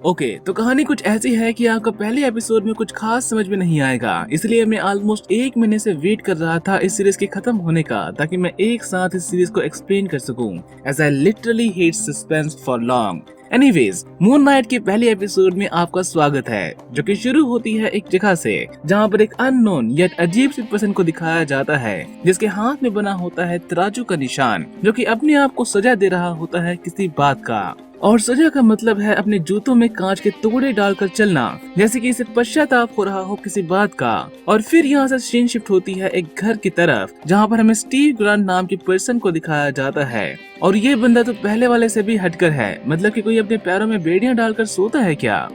Okay, तो कहानी कुछ ऐसी है कि आपको पहले एपिसोड में कुछ खास समझ में नहीं आएगा, इसलिए मैं ऑलमोस्ट 1 महीने से वेट कर रहा था इस सीरीज के खत्म होने का, ताकि मैं एक साथ इस सीरीज को एक्सप्लेन कर सकूं, as I literally hate suspense for long. Anyways, Moon Knight के पहले एपिसोड में आपका स्वागत है, जो कि शुरू होती है एक जगह से जहां पर एक अननोन यट अजीब सी पर्सन को दिखाया जाता है, जिसके हाथ में बना होता है तराजू का निशान, जो कि अपने आप को सजा दे रहा होता है किसी बात का। और सजा का मतलब है अपने जूतों में कांच के टुकड़े डालकर चलना, जैसे कि इसे पश्चाताप हो रहा हो किसी बात का। और फिर यहाँ से सीन शिफ्ट होती है एक घर की तरफ, जहाँ पर हमें स्टीव ग्रांट नाम के पर्सन को दिखाया जाता है। और ये बंदा तो पहले वाले से भी हटकर है, मतलब कि कोई अपने पैरों में बेड़ियां डालकर सोता है क्या?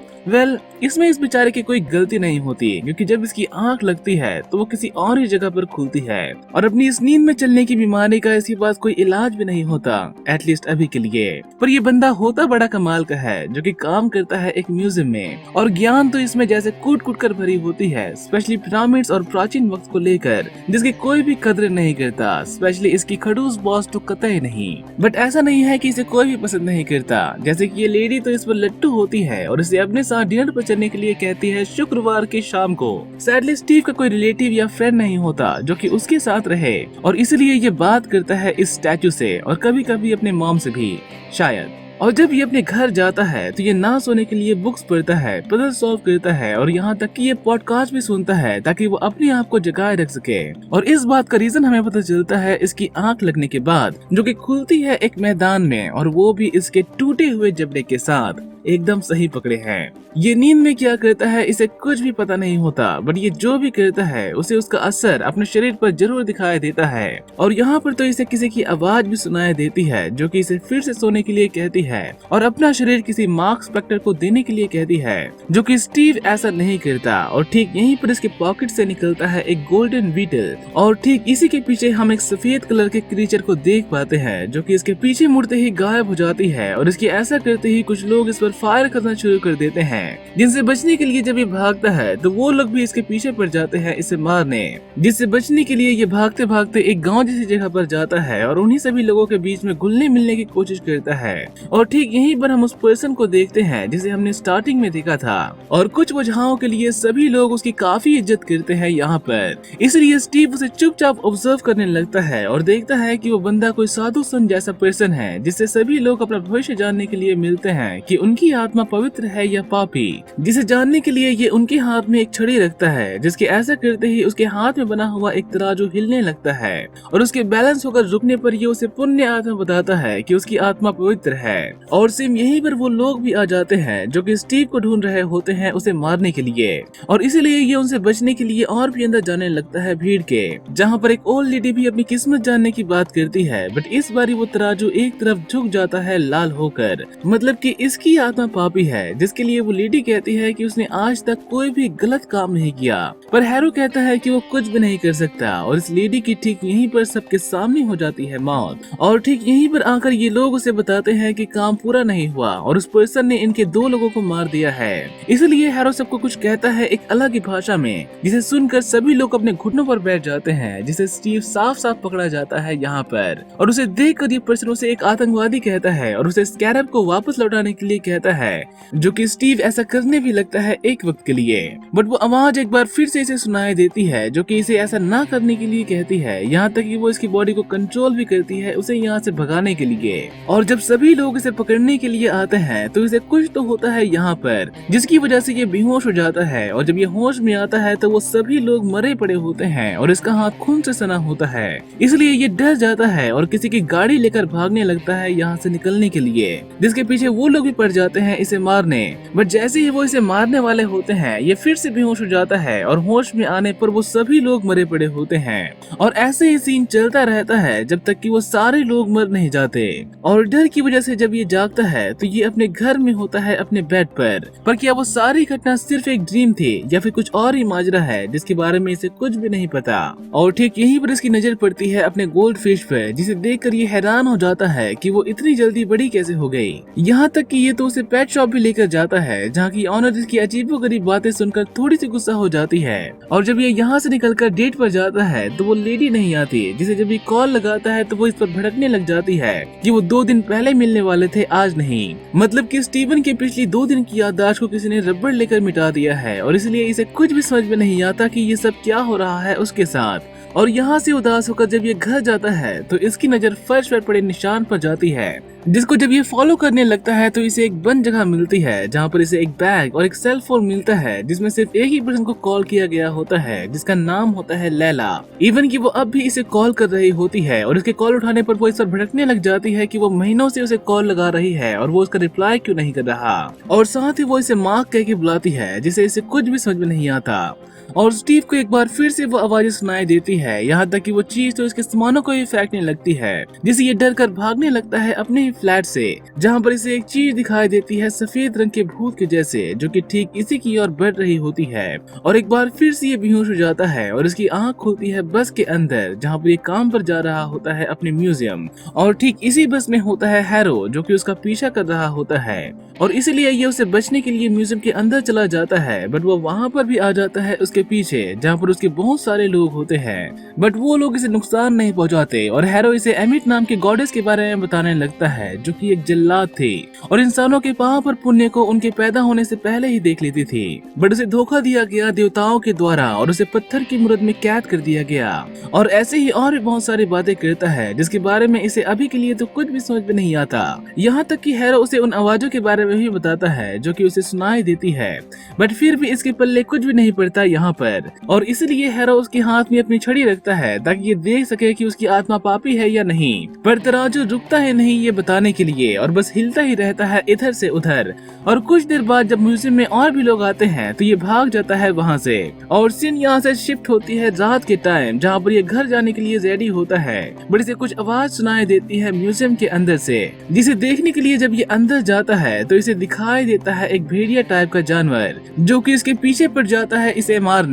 इसमें इस बेचारे की कोई गलती नहीं होती, क्योंकि जब इसकी आंख लगती है तो वो किसी और ही जगह पर खुलती है, और अपनी इस नींद में चलने की बीमारी का इसके पास कोई इलाज भी नहीं होता, एटलीस्ट अभी के लिए। पर ये बंदा होता बड़ा कमाल का है, जो कि काम करता है एक म्यूजियम में, और ज्ञान तो इसमें जैसे कूट कूट कर भरी होती है, स्पेशली पिरामिड्स और प्राचीन वक्त को लेकर, जिसकी कोई भी कदर नहीं करता, स्पेशली इसकी खड़ूस बॉस तो कतई नहीं। बट ऐसा नहीं है कि इसे कोई भी पसंद नहीं करता, जैसे कि ये लेडी तो इस पर लट्टू होती है और इसे अपने साथ डिनर पर चलने के लिए कहती है शुक्रवार की शाम को। सैडली स्टीव का कोई रिलेटिव या फ्रेंड नहीं होता जो कि उसके साथ रहे, और इसलिए ये बात करता है इस स्टैचू से, और कभी कभी अपने मॉम से भी शायद। और जब ये अपने घर जाता है तो ये ना सोने के लिए बुक्स पढ़ता है, पजल सॉल्व करता है, और यहाँ तक कि ये पॉडकास्ट भी सुनता है ताकि वो अपने आप को जगाए रख सके। और इस बात का रीजन हमें पता चलता है इसकी आंख लगने के बाद, जो कि खुलती है एक मैदान में, और वो भी इसके टूटे हुए जबड़े के साथ एकदम सही पकड़े हैं। ये नींद में क्या करता है इसे कुछ भी पता नहीं होता, बट ये जो भी करता है उसे उसका असर अपने शरीर पर जरूर दिखाई देता है। और यहाँ पर तो इसे किसी की आवाज भी सुनाई देती है, जो कि इसे फिर से सोने के लिए कहती है, और अपना शरीर किसी मार्क स्पेक्टर को देने के लिए कहती है, जो कि स्टीव ऐसा नहीं करता। और ठीक यहीं पर इसके पॉकेट से निकलता है एक गोल्डन बीटल, और ठीक इसी के पीछे हम एक सफेद कलर के क्रीचर को देख पाते हैं, जो कि इसके पीछे मुड़ते ही गायब हो जाती है। और इसके ऐसा करते ही कुछ लोग इस पर फायर करना शुरू कर देते हैं, जिनसे बचने के लिए जब ये भागता है तो वो लोग भी इसके पीछे पड़ जाते हैं इसे मारने। जिससे बचने के लिए ये भागते भागते एक गांव जैसी जगह पर जाता है, और उन्हीं सभी लोगों के बीच में घुलने मिलने की कोशिश करता है। और ठीक यहीं पर हम उस पर्सन को देखते हैं जिसे हमने स्टार्टिंग में देखा था, और कुछ वजहों के लिए सभी लोग उसकी काफी इज्जत करते हैं यहाँ पर। इसलिए स्टीव उसे चुपचाप ऑब्जर्व करने लगता है और देखता है कि वो बंदा कोई साधु संत जैसा पर्सन है, जिससे सभी लोग अपना भविष्य जानने के लिए मिलते हैं कि उनकी आत्मा पवित्र है या पापी। जिसे जानने के लिए ये उनके हाथ में एक छड़ी रखता है, जिसके ऐसा करते ही उसके हाथ में बना हुआ एक तराजू हिलने लगता है, और उसके बैलेंस होकर रुकने पर ये उसे पुण्य आत्मा बताता है कि उसकी आत्मा पवित्र है। और सेम यहीं पर वो लोग भी आ जाते हैं जो कि स्टीव को ढूंढ रहे होते हैं उसे मारने के लिए, और इसीलिए ये उनसे बचने के लिए और भी अंदर जाने लगता है भीड़ के, जहाँ पर एक ओल्ड लेडी भी अपनी किस्मत जानने की बात करती है। बट इस बारी वो तराजू एक तरफ झुक जाता है लाल होकर, मतलब कि इसकी आत्मा पापी है, जिसके लिए वो लेडी कहती है कि उसने आज तक कोई भी गलत काम नहीं किया। पर हैरो कहता है कि वो कुछ भी नहीं कर सकता, और इस लेडी की ठीक यहीं पर सबके सामने हो जाती है मौत। और ठीक यहीं पर आकर ये लोग उसे बताते हैं कि काम पूरा नहीं हुआ और उस पर्सन ने इनके 2 लोगों को मार दिया है। इसलिए हैरो सबको कुछ कहता है एक अलग ही भाषा में, जिसे सुनकर सभी लोग अपने घुटनों पर बैठ जाते हैं, जिसे स्टीव साफ साफ पकड़ा जाता है यहाँ पर। और उसे देखकर ये पर्सन उसे एक आतंकवादी कहता है, और उसे स्कैरब को वापस लौटाने के लिए कहता है, जो कि स्टीव ऐसा करने भी लगता है एक वक्त के लिए। बट वो आवाज एक बार फिर से इसे सुनाई देती है, जो कि इसे ऐसा ना करने के लिए कहती है, यहाँ तक कि वो इसकी बॉडी को कंट्रोल भी करती है उसे यहाँ से भगाने के लिए। और जब सभी लोग इसे पकड़ने के लिए आते हैं तो इसे कुछ तो होता है यहाँ पर, जिसकी वजह से ये बेहोश हो जाता है। और जब ये होश में आता है तो वो सभी लोग मरे पड़े होते हैं, और इसका हाथ खून से सना होता है। इसलिए ये डर जाता है और किसी की गाड़ी लेकर भागने लगता है यहाँ से निकलने के लिए, जिसके पीछे वो लोग भी पड़ जाते हैं इसे मारने। बट जैसे ही वो इसे मारने वाले होते हैं ये फिर से बेहोश हो जाता है, और होश में आने पर वो सभी लोग मरे पड़े होते हैं। और ऐसे ही सीन चलता रहता है जब तक कि वो सारे लोग मर नहीं जाते। और डर की वजह से जब ये जागता है तो ये अपने घर में होता है अपने बेड पर क्या वो सारी घटना सिर्फ एक ड्रीम थी या फिर कुछ और ही माजरा है जिसके बारे में इसे कुछ भी नहीं पता। और ठीक यहीं पर इसकी नजर पड़ती है अपने गोल्ड फिश पर, जिसे देखकर ये हैरान हो जाता है कि वो इतनी जल्दी बड़ी कैसे हो गई। यहाँ तक कि ये तो उसे उसे पेट शॉप भी लेकर जाता है, जहाँ की ऑनर इसकी अजीबोगरीब बातें सुनकर थोड़ी सी गुस्सा हो जाती है। और जब ये यहाँ से निकलकर डेट पर जाता है तो वो लेडी नहीं आती, जिसे जब ये कॉल लगाता है तो वो इस पर भड़कने लग जाती है कि वो 2 दिन पहले मिलने वाले थे, आज नहीं। मतलब कि स्टीवन के पिछली 2 दिन की याददाश्त को किसी ने रबड़ लेकर मिटा दिया है और इसलिए इसे कुछ भी समझ में नहीं आता कि ये सब क्या हो रहा है उसके साथ। और यहाँ से उदास होकर जब ये घर जाता है तो इसकी नजर फर्श पर पड़े निशान पर जाती है, जिसको जब ये फॉलो करने लगता है तो इसे एक बंद जगह मिलती है, जहाँ पर इसे एक बैग और एक सेल फोन मिलता है, जिसमें सिर्फ एक ही पर्सन को कॉल किया गया होता है, जिसका नाम होता है लैला। इवन कि वो अब भी इसे कॉल कर रही होती है और इसके कॉल उठाने पर वो इस पर भड़कने लग जाती है कि वो महीनों से उसे कॉल लगा रही है और वो उसका रिप्लाई क्यों नहीं कर रहा। और साथ ही वो इसे माँ कह के बुलाती है, जिसे इसे कुछ भी समझ में नहीं आता। और स्टीव को एक बार फिर से वो आवाजें सुनाई देती है, यहाँ तक कि वो चीज तो इसके सामानों को भी फेंकने लगती है, जिसे ये डर कर भागने लगता है अपने ही फ्लैट से, जहाँ पर इसे एक चीज दिखाई देती है सफेद रंग के भूत के जैसे, जो कि ठीक इसी की ओर बढ़ रही होती है। और एक बार फिर से ये बेहोश हो जाता है और इसकी आंख खुलती है बस के अंदर, जहाँ पर ये काम पर जा रहा होता है अपने म्यूजियम। और ठीक इसी बस में होता है हैरो, जो कि उसका पीछा कर रहा होता है और इसलिए ये उसे बचने के लिए म्यूजियम के अंदर चला जाता है। बट वो वहाँ पर भी आ जाता है उसके पीछे, जहाँ पर उसके बहुत सारे लोग होते हैं, बट वो लोग इसे नुकसान नहीं पहुँचाते। और हैरो इसे एमिट नाम के गॉडेस के बारे में बताने लगता है, जो कि एक जल्लाद थी और इंसानों के पाँव पर पुण्य को उनके पैदा होने से पहले ही देख लेती थी। बट उसे धोखा दिया गया देवताओं के द्वारा और उसे पत्थर की मूरत में कैद कर दिया गया। और ऐसे ही और भी बहुत सारी बातें करता है, जिसके बारे में इसे अभी के लिए तो कुछ भी समझ में नहीं आता। यहाँ तक कि हैरो उसे उन आवाजों के बारे में भी बताता है, जो कि उसे सुनाई देती है, बट फिर भी इसके पल्ले कुछ भी नहीं पड़ता यहाँ पर। और इसलिए हैरो उसके हाथ में अपनी छड़ी रखता है, ताकि ये देख सके कि उसकी आत्मा पापी है या नहीं। पर तराजू रुकता है नहीं ये बताने के लिए, और बस हिलता ही रहता है इधर से उधर। और कुछ देर बाद जब म्यूजियम में और भी लोग आते हैं तो ये भाग जाता है वहाँ से। और सीन यहाँ से शिफ्ट होती है रात के टाइम, जहाँ पर ये घर जाने के लिए रेडी होता है, बट इसे कुछ आवाज सुनाई देती है म्यूजियम के अंदर से, जिसे देखने के लिए जब ये अंदर जाता है तो इसे दिखाई देता है एक भेड़िया टाइप का जानवर, जो कि इसके पीछे पड़ जाता है इसे मारने।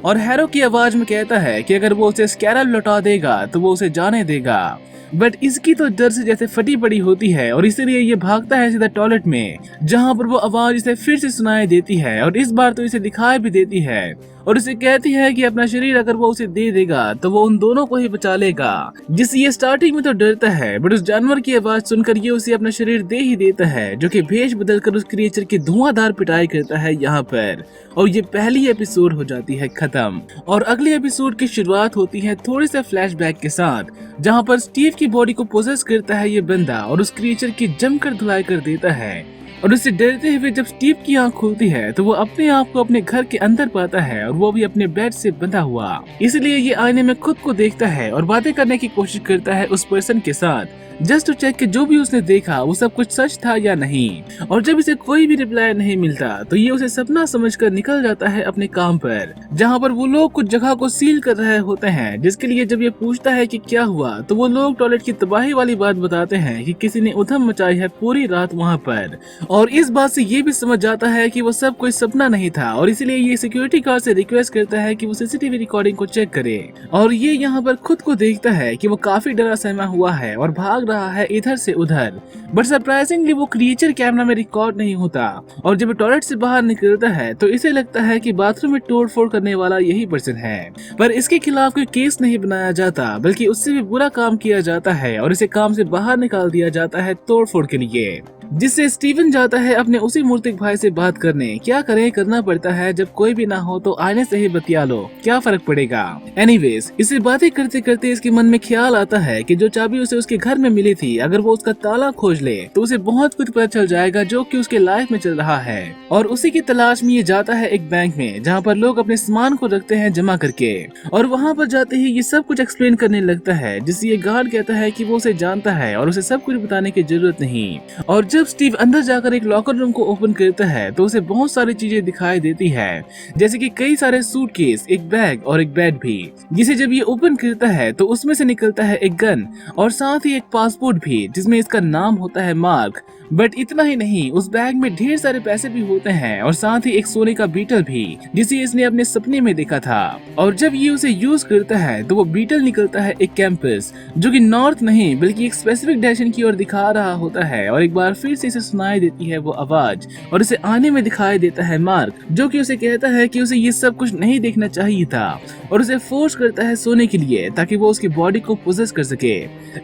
और हैरो की आवाज में कहता है कि अगर वो उसे स्कैरल लौटा देगा तो वो उसे जाने देगा। बट इसकी तो डर से जैसे फटी पड़ी होती है और इसीलिए ये भागता है सीधा टॉयलेट में, जहाँ पर वो आवाज इसे फिर से सुनाई देती है और इस बार तो इसे दिखाई भी देती है और उसे कहती है कि अपना शरीर अगर वो उसे दे देगा तो वो उन दोनों को ही बचा लेगा। जिससे ये स्टार्टिंग में तो डरता है, बट उस जानवर की आवाज सुनकर ये उसे अपना शरीर दे ही देता है, जो कि भेष बदलकर उस क्रिएचर की धुआंधार पिटाई करता है यहाँ पर। और ये पहली एपिसोड हो जाती है खत्म और अगले एपिसोड की शुरुआत होती है थोड़े से फ्लैशबैक के साथ, जहाँ पर स्टीव की बॉडी को पोजेस करता है ये बंदा और उस क्रिएचर की जमकर धुलाई कर देता है। और उससे डरते हुए जब स्टीव की आंख खुलती है तो वो अपने आप को अपने घर के अंदर पाता है और वो भी अपने बेड से बंधा हुआ। इसलिए ये आईने में खुद को देखता है और बातें करने की कोशिश करता है उस पर्सन के साथ, जस्ट टू चेक कि जो भी उसने देखा वो सब कुछ सच था या नहीं। और जब इसे कोई भी रिप्लाई नहीं मिलता तो ये उसे सपना समझकर निकल जाता है अपने काम पर, जहाँ पर वो लोग कुछ जगह को सील कर रहे होते हैं, जिसके लिए जब ये पूछता है कि क्या हुआ तो वो लोग टॉयलेट की तबाही वाली बात बताते हैं कि किसी ने उधम मचाई है पूरी रात वहाँ पर। और इस बात से ये भी समझ जाता है कि वो सब कोई सपना नहीं था और इसलिए ये सिक्योरिटी गार्ड से रिक्वेस्ट करता है कि वो सीसीटीवी रिकॉर्डिंग को चेक करे। और ये यहाँ पर खुद को देखता है कि वो काफी डरा सहमा हुआ है और भाग रहा है इधर से उधर, बट सरप्राइजिंगली वो क्रिएचर कैमरा में रिकॉर्ड नहीं होता। और जब टॉयलेट से बाहर निकलता है तो इसे लगता है कि बाथरूम में तोड़फोड़ करने वाला यही पर्सन है, पर इसके खिलाफ कोई केस नहीं बनाया जाता, बल्कि उससे भी बुरा काम किया जाता है और इसे काम से बाहर निकाल दिया जाता है तोड़फोड़ के लिए। जिससे स्टीवन जाता है अपने उसी मूर्तिक भाई से बात करने। क्या करें, करना पड़ता है, जब कोई भी ना हो तो आईने से ही बतिया लो, क्या फर्क पड़ेगा। एनीवेज, इसे बातें करते करते इसके मन में ख्याल आता है कि जो चाबी उसे उसके घर में मिली थी, अगर वो उसका ताला खोज ले तो उसे बहुत कुछ पता चल जाएगा जो कि उसके लाइफ में चल रहा है। और उसी की तलाश में ये जाता है एक बैंक में, जहाँ पर लोग अपने सामान को रखते हैं जमा करके। और वहाँ पर जाते ही ये सब कुछ एक्सप्लेन करने लगता है, जिससे ये गार्ड कहता है कि वो उसे जानता है और उसे सब कुछ बताने की जरूरत नहीं। और जब स्टीव अंदर जाकर एक लॉकर रूम को ओपन करता है तो उसे बहुत सारी चीजें दिखाई देती है, जैसे कि कई सारे सूटकेस, एक बैग और एक बेड भी, जिसे जब ये ओपन करता है तो उसमें से निकलता है एक गन और साथ ही एक पासपोर्ट भी, जिसमें इसका नाम होता है मार्क। बट इतना ही नहीं, उस बैग में ढेर सारे पैसे भी होते हैं और साथ ही एक सोने का बीटल भी, जिसे इसने अपने सपने में देखा था। और जब ये उसे यूज करता है तो वो बीटल निकलता है एक कैंपस जो कि नॉर्थ नहीं बल्कि एक स्पेसिफिक डायरेक्शन की ओर दिखा रहा होता है। और एक बार फिर से इसे सुनाई देती है वो आवाज और इसे आने में दिखाई देता है मार्क, जो कि उसे कहता है कि उसे ये सब कुछ नहीं देखना चाहिए था और उसे फोर्स करता है सोने के लिए ताकि वो उसकी बॉडी को पोजेस कर सके,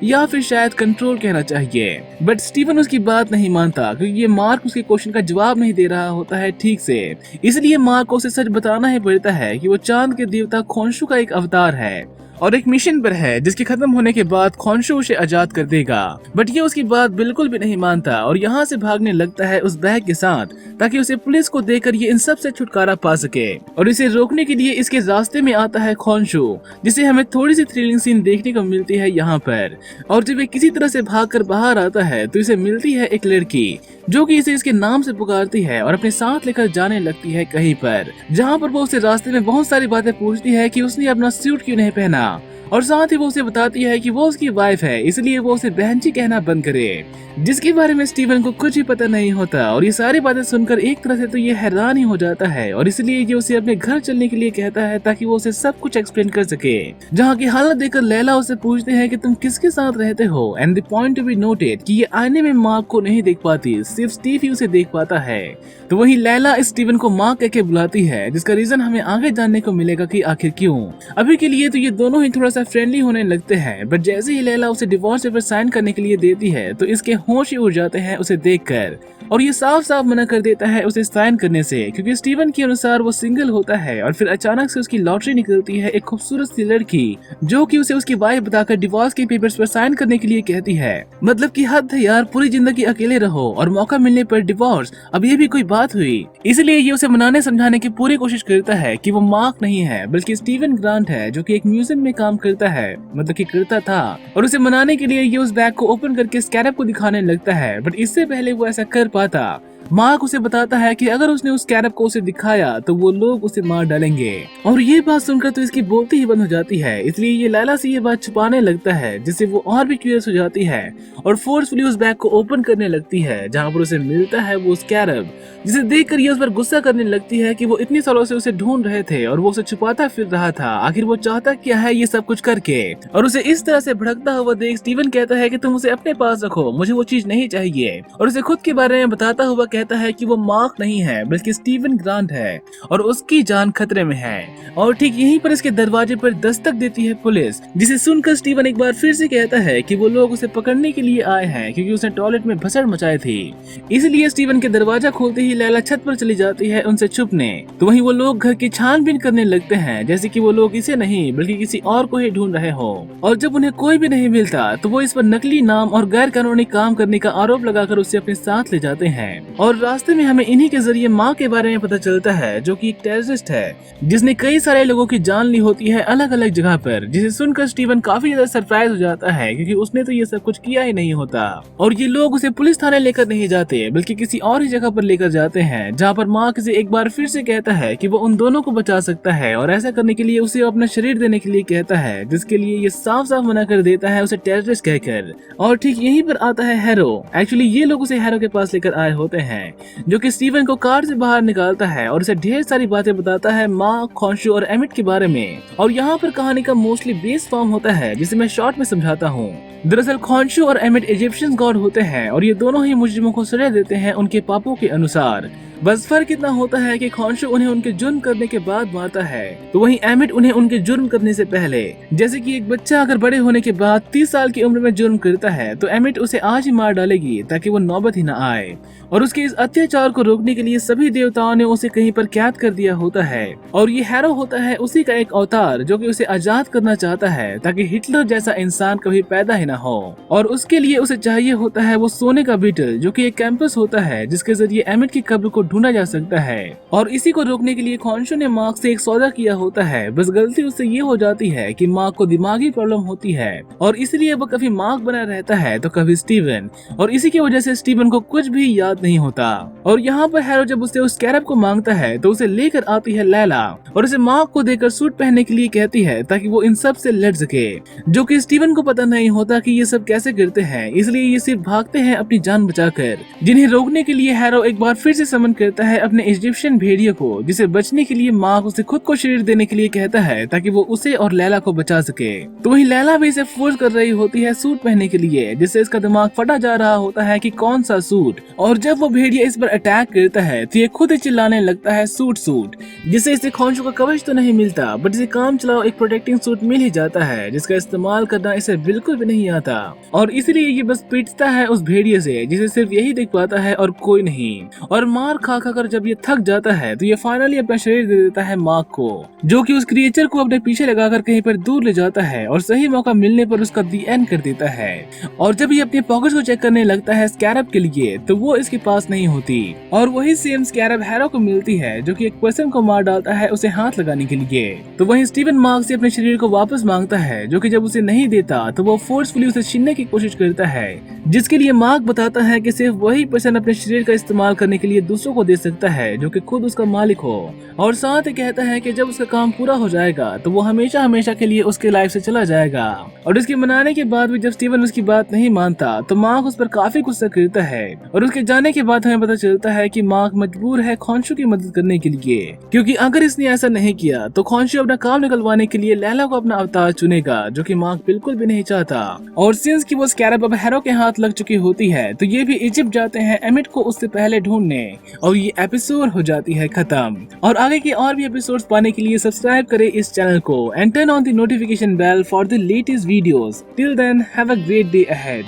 या फिर शायद कंट्रोल कहना चाहिए। बट स्टीवन उसकी बात नहीं मानता क्योंकि ये मार्क उसके क्वेश्चन का जवाब नहीं दे रहा होता है ठीक से। इसलिए मार्क को उसे सच बताना ही पड़ता है कि वो चांद के देवता खोंशू का एक अवतार है और एक मिशन पर है जिसके खत्म होने के बाद खोंशू उसे आजाद कर देगा। बट ये उसकी बात बिल्कुल भी नहीं मानता और यहाँ से भागने लगता है उस बैग के साथ ताकि उसे पुलिस को देकर ये इन सब से छुटकारा पा सके। और इसे रोकने के लिए इसके रास्ते में आता है खोंशू, जिसे हमें थोड़ी सी थ्रिलिंग सीन देखने को मिलती है यहाँ पर। और जब ये किसी तरह से भागकर बाहर आता है तो इसे मिलती है एक लड़की जो कि इसे इसके नाम से पुकारती है और अपने साथ लेकर जाने लगती है कहीं पर, जहाँ पर वो उसे रास्ते में बहुत सारी बातें पूछती है कि उसने अपना सूट क्यों नहीं पहना। और साथ ही वो उसे बताती है कि वो उसकी वाइफ है, इसलिए वो उसे बहन जी कहना बंद करे, जिसके बारे में स्टीवन को कुछ भी पता नहीं होता। और ये सारी बातें सुनकर एक तरह से तो ये हैरान ही हो जाता है और इसलिए ये उसे अपने घर चलने के लिए कहता है ताकि वो उसे सब कुछ एक्सप्लेन कर सके। जहाँ की हालत देखकर लैला उसे पूछते हैं कि तुम किसके साथ रहते हो। And the point to be noted कि ये आईने में मार्क को नहीं देख पाती, सिर्फ स्टीव ही उसे देख पाता है। तो वहीं लैला स्टीवन को माँ कह के बुलाती है, जिसका रीजन हमें आगे जानने को मिलेगा कि आखिर क्यों। अभी के लिए तो ये दोनों ही थोड़ा सा फ्रेंडली होने लगते हैं, बट जैसे ही लैला उसे डिवोर्स पेपर साइन करने के लिए देती है तो इसके होश ही उड़ जाते हैं उसे देखकर। और ये साफ साफ मना कर देता है उसे साइन करने से, क्योंकि स्टीवन के अनुसार वो सिंगल होता है। और फिर अचानक से उसकी लॉटरी निकलती है एक खूबसूरत सी लड़की जो कि उसे उसकी वाइफ बताकर डिवोर्स के पेपर्स पर साइन करने के लिए कहती है। मतलब कि हद है यार, पूरी जिंदगी अकेले रहो और मौका मिलने पर डिवोर्स, अब ये भी कोई बात हुई। इसलिए ये उसे मनाने समझाने की पूरी कोशिश करता है कि वो मार्क नहीं है बल्कि स्टीवन ग्रांट है, जो कि एक म्यूजियम में काम करता है, मतलब कि करता था। और उसे मनाने के लिए ये उस बैग को ओपन करके स्कैरब को दिखाने लगता है, बट इससे पहले वो ऐसा कर पाता मार्क उसे बताता है कि अगर उसने उस स्कैरब को उसे दिखाया तो वो लोग उसे मार डालेंगे। और ये बात सुनकर तो इसकी बोलती ही बंद हो जाती है, इसलिए ये लैला से ये बात छुपाने लगता है, जिससे वो और भी क्यूरियस हो जाती है और फोर्सफुली उस बैग को ओपन करने लगती है, जहाँ पर उसे मिलता है वो स्कैरब, जिसे देखकर ये उस पर गुस्सा करने लगती है कि वो इतने सालों से उसे ढूंढ रहे थे और वो उसे छुपाता फिर रहा था, आखिर वो चाहता क्या है ये सब कुछ करके। और उसे इस तरह से भड़कता हुआ देख स्टीवन कहता है कि तुम उसे अपने पास रखो, मुझे वो चीज नहीं चाहिए। और उसे खुद के बारे में बताता हुआ कहता है कि वो मार्क नहीं है बल्कि स्टीवन ग्रांट है और उसकी जान खतरे में है। और ठीक यहीं पर इसके दरवाजे पर दस्तक देती है पुलिस, जिसे सुनकर स्टीवन एक बार फिर से कहता है कि वो लोग उसे पकड़ने के लिए आए हैं क्योंकि उसने टॉयलेट में भसड़ मचाई थी। इसलिए स्टीवन के दरवाजा खोलते ही लैला छत पर चली जाती है उनसे छुपने। तो वहीं वो लोग घर की छानबीन करने लगते हैं, जैसे कि वो लोग इसे नहीं बल्कि किसी और को ही ढूंढ रहे हो। और जब उन्हें कोई भी नहीं मिलता तो वो इस पर नकली नाम और गैर कानूनी काम करने का आरोप लगाकर उसे अपने साथ ले जाते हैं। और रास्ते में हमें इन्हीं के जरिए माँ के बारे में पता चलता है, जो कि एक टेररिस्ट है जिसने कई सारे लोगों की जान ली होती है अलग अलग जगह पर, जिसे सुनकर स्टीवन काफी ज्यादा सरप्राइज हो जाता है क्योंकि उसने तो ये सब कुछ किया ही नहीं होता। और ये लोग उसे पुलिस थाने लेकर नहीं जाते बल्कि किसी और ही जगह पर लेकर जाते हैं, जहाँ पर मार्क से एक बार फिर से कहता है कि वो उन दोनों को बचा सकता है और ऐसा करने के लिए उसे अपना शरीर देने के लिए कहता है, जिसके लिए ये साफ साफ मना कर देता है उसे टेररिस्ट कहकर। और ठीक यहीं पर आता है हैरो। एक्चुअली ये लोग उसे हैरो के पास लेकर आए होते हैं, जो कि स्टीवन को कार से बाहर निकालता है और उसे ढेर सारी बातें बताता है मार्क, खोंशू और एमिट के बारे में। और यहाँ पर कहानी का मोस्टली बेस फॉर्म होता है, जिसे मैं शॉर्ट में समझाता हूँ। दरअसल खोंशू और एमिट इजिप्शियन गॉड होते हैं और ये दोनों ही मुजरिमों को सजा देते हैं उनके पापों के अनुसार। बस फर्क इतना होता है कि खोंशू उन्हें उनके जुर्म करने के बाद मारता है, तो वहीं एमिट उन्हें उनके जुर्म करने से पहले। जैसे कि एक बच्चा अगर बड़े होने के बाद 30 साल की उम्र में जुर्म करता है तो एमिट उसे आज ही मार डालेगी ताकि वो नौबत ही न आए। और उसके इस अत्याचार को रोकने के लिए सभी देवताओं ने उसे कहीं पर कैद कर दिया होता है। और ये हैरो होता है उसी का एक अवतार, जो कि उसे आजाद करना चाहता है ताकि हिटलर जैसा इंसान कभी पैदा ही न हो। और उसके लिए उसे चाहिए होता है वो सोने का बीटल, जो कि एक कैंपस होता है जिसके जरिए एमिट की कब्र को ढूंढा जा सकता है। और इसी को रोकने के लिए खॉन्शू ने मार्क से एक सौदा किया होता है। बस गलती उससे ये हो जाती है कि मार्क को दिमागी प्रॉब्लम होती है और इसलिए वो कभी मार्क बना रहता है तो कभी स्टीवन, और इसी की वजह से स्टीवन को कुछ भी याद नहीं होता। और यहाँ पर हैरो जब उसे उस स्कैरब को मांगता है तो उसे लेकर आती है लैला और उसे मार्क को देकर सूट पहनने के लिए कहती है ताकि वो इन सब से लड़ सके, जो कि स्टीवन को पता नहीं होता कि ये सब कैसे करते हैं, इसलिए ये सिर्फ भागते हैं अपनी जान बचाकर। जिन्हें रोकने के लिए हैरो एक बार फिर से समन करता है अपने इजिप्शियन भेड़िए को, जिसे बचने के लिए मार्क उसे खुद को शरीर देने के लिए कहता है ताकि वो उसे और लैला को बचा सके। तो वही लैला भी इसे फोर्स कर रही होती है सूट पहनने के लिए, जिससे इसका दिमाग फटा जा रहा होता है कि कौन सा सूट। और जब वो भेड़िया इस पर अटैक करता है तो ये खुद ही चिल्लाने लगता है सूट सूट, जिससे इसे खॉन्शू का कवच तो नहीं मिलता बट इसे काम चलाओ एक प्रोटेक्टिंग सूट मिल ही जाता है, जिसका इस्तेमाल करना इसे बिल्कुल भी नहीं आता। और इसलिए ये बस पीटता है उस भेड़िए से, जिसे सिर्फ यही देख पाता है और कोई नहीं। और मार खा खा कर जब ये थक जाता है तो ये फाइनली अपना शरीर दे देता है मार्क को, जो कि उस क्रिएचर को अपने पीछे लगाकर कहीं पर दूर ले जाता है और सही मौका मिलने पर उसका दी एंड कर देता है। और जब ये अपने पॉकेट्स को चेक करने लगता है स्कैरब के लिए तो वो इसके पास नहीं होती, और वही सेम स्कैरब हैरो को मिलती है, जो कि एक पर्सन को मार डालता है उसे हाथ लगाने के लिए। तो वहीं स्टीवन मार्क से अपने शरीर को वापस मांगता है, जो कि जब उसे नहीं देता तो वो फोर्सफुली उसे छीनने की कोशिश करता है, जिसके लिए मार्क बताता है कि सिर्फ वही पर्सन अपने शरीर का इस्तेमाल करने के लिए दूसरों को दे सकता है जो कि खुद उसका मालिक हो। और साथ ही कहता है कि जब उसका काम पूरा हो जाएगा तो वो हमेशा हमेशा के लिए उसके लाइफ से चला जाएगा। और इसके मनाने के बाद भी जब स्टीवन उसकी बात नहीं मानता तो मार्क उस पर काफी गुस्सा करता है। और उसके जाने के बाद हमें पता चलता है कि मार्क मजबूर है खॉन्शू की मदद करने के लिए, क्योंकि अगर इसने ऐसा नहीं किया तो खॉन्शू अपना काम निकलवाने के लिए लैला को अपना अवतार चुनेगा, जो कि मार्क बिल्कुल भी नहीं चाहता। और सिंस की वो स्कैरब अब हैरो के हाथ लग चुकी होती है तो ये भी इजिप्ट जाते हैं एमिट को उससे पहले ढूंढने, और ये एपिसोड हो जाती है खत्म। और आगे के और भी एपिसोड्स पाने के लिए सब्सक्राइब करें इस चैनल को and turn on the notification bell for the latest videos. Till then have a great day ahead.